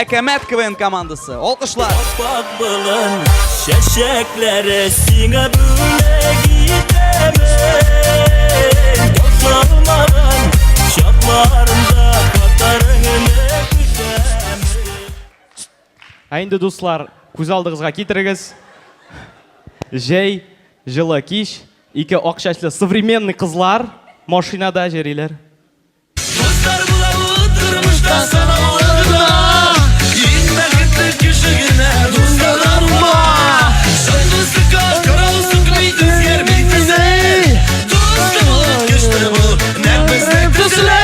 Әкәмәт КВН командасы. Алкышлар. Bak balın şeşeklere sine bülek gidemeyin. Boşalmadan şaplarında katarını küsemeyin. Әйінді достар, көз алдығызға кетіріңіз. Жай, жылы кеш, екі ақшашлы современный қызлар машинада жүрелер. Dostlar bulağı durmuştan sana olurda. İnme gitti küçüğüne dostlar arma. Söndü sıkar, karal sıkmaydı yer bittize. Dostlar bulağı güçlü bu, nefesle tüsle.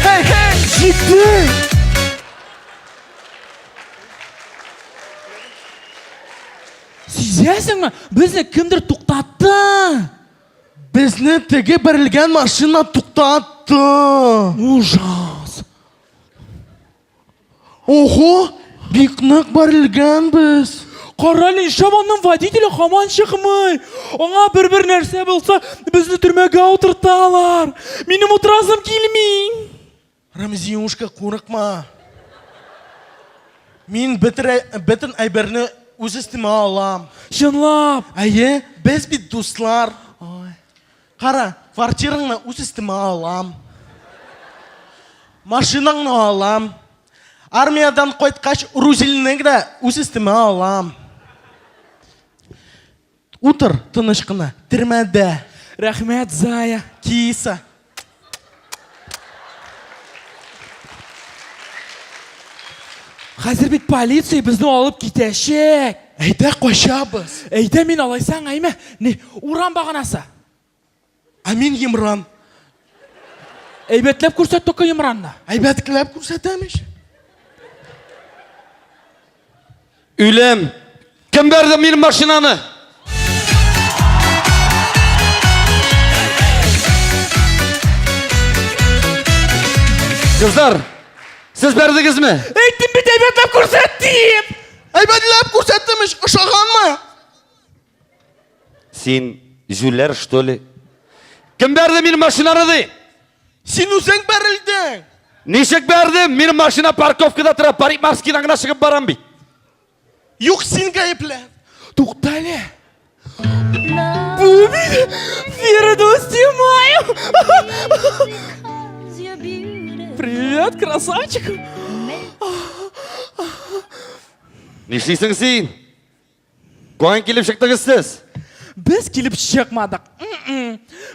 Hey hey, ciddi. Сезесің ме? Бізді кімдір тоқтатты? Bizni tegi berilgan mashina to'xtatdi. Ужас. Oho, bikniq berilgan biz. Қаралин, шабанның водителі хаман шықмай. Оңа бір нәрсе болса, бізді түрмеге отырталар. Менің отырасым келмей. Ramziyushka qo'rqma. Men bütün ayberni o'z istima olam. Шынлап. Aye, biz bir do'stlar. Qara, kvartirangni o'z istima olam. Mashinangni olam. Armiyadan qaytqach Ruzilni da o'z istima olam. O'tir, tinchgina, tirmada. Рахмет, Зая. Kiysa. Қазір бит полиция бізді алып кетешек. Ayda qo'shabız. Әйді мен алайсаң әйме? Не, уран бағанасы. Amin Yimron. Әйбетлеп көрсет тоқы Имранны. Aybatqilab ko'rsatamiz. Ülem. Kim verdi benim maşinanı? Kızlar, siz verdiniz mi? Әйттім бит әйбетлеп көрсет дейіп. Aybatlab ko'rsatamiz, ishonma. Sen jüller что ли? Kim verdi benim maşinanı de? Sen o'zing berilding. Nişek verdim? Benim maşina parkovkada тұрып, Парикмахерскийдің аңына шығып барам бит. Yo'q, sen gayiplar. Тоқталі. Бұл мені Фердоуси Маев. Привет, красавчик. Ne işleysin sen? Koyun kelip çıktınız siz. Біз келіп шықмадық.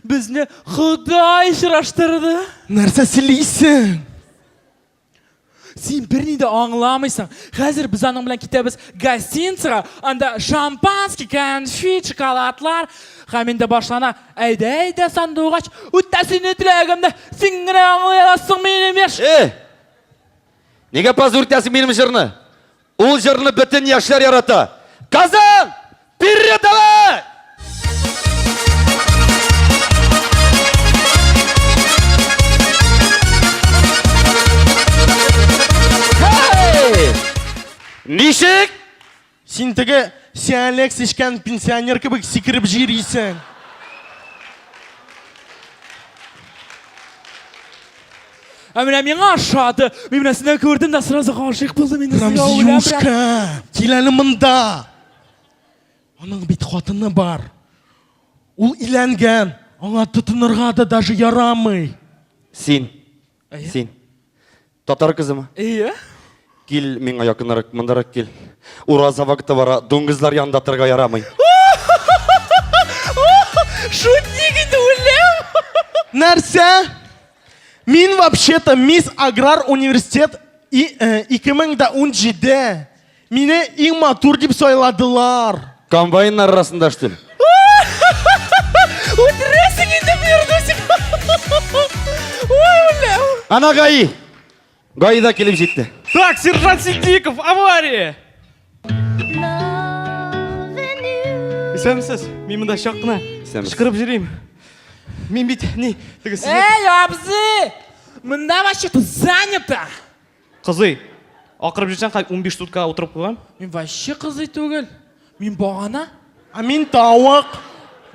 Бізді Құдай шыраштырды. Narsa siliysin. Сен бір нейді аңламайсың. Қазір біз аның білен кетеміз гостиницаға, анда шампанский, конфет, шоколадлар. Қаменде башлана, әйді сандуғаш, өттәсіне тілегімді, сіңгіре аңлайасың менің еш. Неге паз өртесің менің жырны? Ол жырны бүтін яшылар ярата. Қазан! Вперед давай! Nişik? Sen tege siyanlik seçken pensioner gibi sikirip jiriysen. Әміне мен ашады. Мен мәсіне көрдім да сразу ғашық болдым. Ramziyushka, келәні мында. Оның бит хатыны бар. Ул иленген. Аңа тұтынырға да даже ярамый. Сен. Татар кызы мы? Иә? Кел, мен аяқынарық, мұндарық кел. Ураза вақыты бара, доңғызлар яндатырға ярамай. Шутник инде өлем. Нәрсе? Мен вообще-то Мисс Аграр университет 2017. Мені ең матур деп сайладылар. Комбайнның арасында штыл. Өтіресің инде Фердоуси. Ой, өлем. Ана Гаи. Гаи да келіп жетті. Так, сержант Сидиков, авария! Сәмсіз, мен мұнда шаққына шықырып жүрейм. Мен бит, не, тігі сізге... Эй, абзы! Мұнда вообще-то занято. Қызы, ақырып жүрсен 15 сутка отырып қойған. Мен вообще қызы түгіл. Мен бағана. А мен тауық.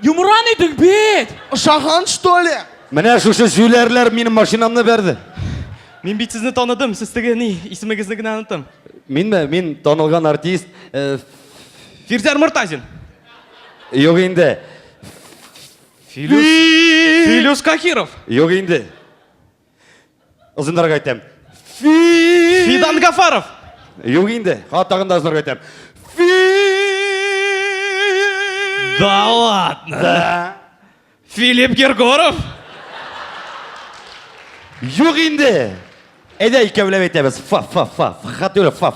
Юмран едің бет. Шахан, что ли? Менә шушы жүләрләр минем машинамны берди. Мен бит сізні таныдым, сіз теге не, исемегізні генә оныттым. Мин танылган артист. Фирзар Муртазин. Юк инде. Филюс Кахиров. Юк инде. Озындарга әйтәм. Фидан Гафаров. Юк инде. Хатагында озындарга әйтәм. Да ладно. Филипп Киркоров. Юк инде. Әйдә икәүләп әйтәбез. Фа. Хатыйлы фа.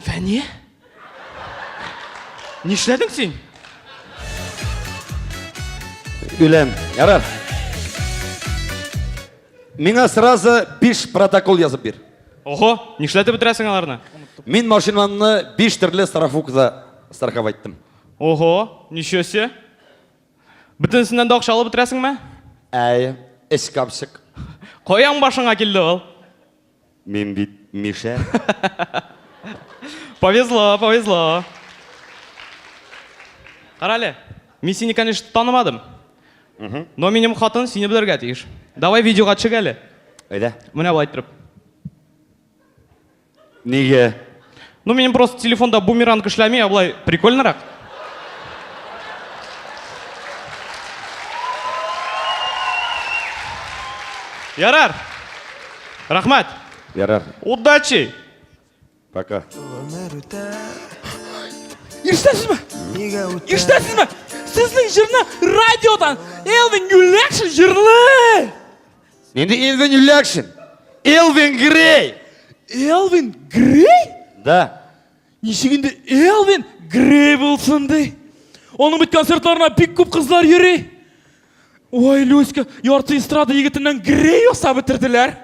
Фәне? Нишләдең син? Үләм. Ярар. Миңа сразу 5 протокол язып бир. Ого, нишләтеп бетерәсең аларны? Мин машинамны 5 төрле страховкада страховайттым. Ого, ничесе? Бөтенсеннән дә акча алып бетерәсеңме? Әй, эш капшык. Каяң башыңа килде ул? Мин бит Миша. Повезло. Карале, мин сине, конечно, танымадым. Но минем хатын сине белергә тиеш. Давай видеога чык әле. Әйдә. Менә булай торып. Нигә? Ну, минем просто телефонда бумеранг эшләми, а булай прикольнырак. Ярар. Рахмат. Ярар. Удачи. Пока. Естәсізме? Сіздің жырны радиодан Элвин Гюлякшин жырлы. Нинди Элвин Гюлякшин? Элвин Грей. Элвин Грей? Да. Нешегінде Элвин Грей болсынды. Оның бүт концертларына бик көп қызлар йөри. Ой, Люська, ярты эстрада егетінен Грей оса бітірділер.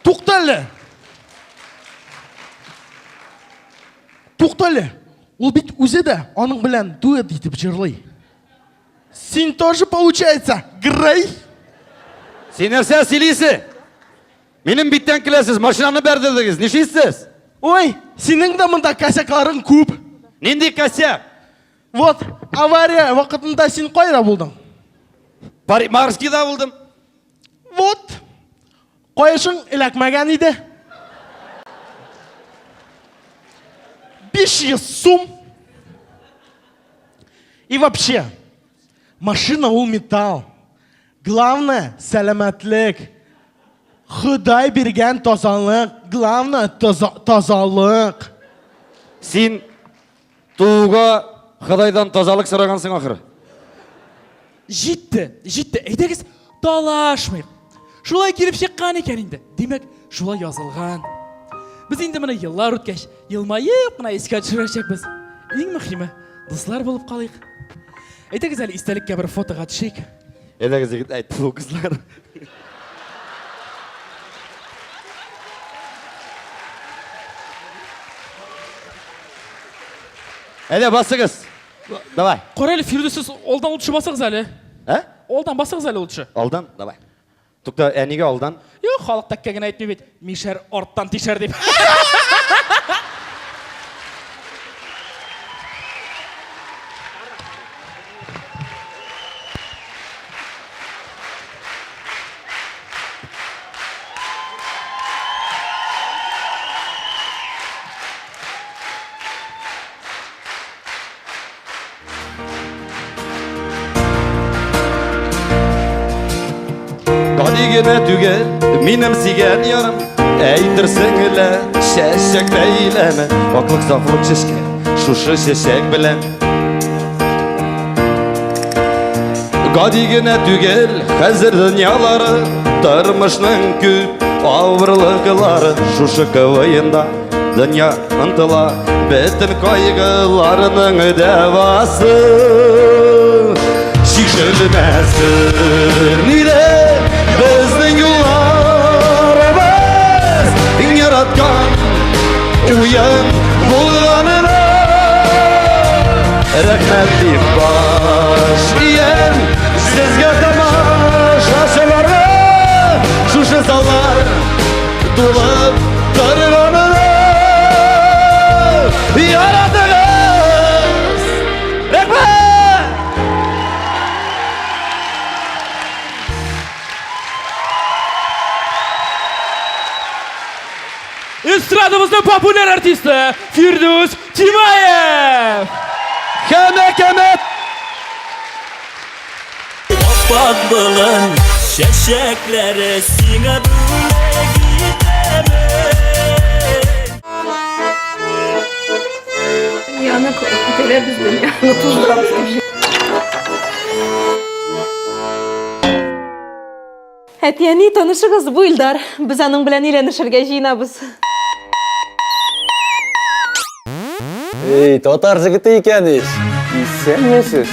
Туқталы. Ол бит үзе дә аның белән дуэт итеп җырлый. Син тоже получается, Грей? Син нәрсә сөйлисең? Минем биттән киләсез, машинаны бәрдегез. Нишисез? Ой, синең дә монда косякларың күп. Нинди косяк? Вот, авария вакытында син кайда булдың? Марскида булдым. Вот. Кайышың эләкмәгән иде. 500 сум. И вообще, машина ул металл. Главное, сәламәтлек. Худай биргән тазалык. Главное, тазалык. Син туга Худайдан тазалык сорагансың ахыры. Жетті. Әйдәгіз талашмайық. Шулай келіп шыққан екен енді. Демек, шулай yazылған. Біз енді мына еллар өткәш, елмайып мына еске төшерәчәкбез. Ең мөһиме, дуслар болып қалайық. Әйдәгіз әле истәлеккә бір фотоға төшейік. Әйдәгез егет, әйтті кызлар. Әйдә, басыгыз. Давай. Қорайлы Фирдусыз олдан ұлтшы басығыз әлі. Олдан басығыз әлі ұлтшы. Алдан, давай. Тукта, әнеге алдан? Йо, халық тәккәген әйтмей бет. Мишәр арттан тишәр деп. Гадигене түгел, минем сигән ярым. Әйтерсең лә, чәчәк бәйләме. Аклык сафлык чәчкә, шушы чәчәк белән. Гадигене түгел, хәзер дөньялары, тормышның күп авырлыклары. Шушы кывыенда дөнья ынтыла, бөтен кайгыларының дәвасы. Шикшелмәсен иде безнең юлларыбыз, яраткан уен булганына. Рәхмәт дип баш иям сезгә тамашачыларга, шушы заллар тулып торган Zavodimizning populyar artisti Firdus Timayev. Kemet. Bak balın şeşekleri sine böyle gidemem. Yana koyup biz dünyanı tuzlamış gibi. Әтияни танышыгыз бу Илдар. Без аның белән өйләнешергә җыенабыз. Ey, татар жігіті екеніз. Исәнмесіз?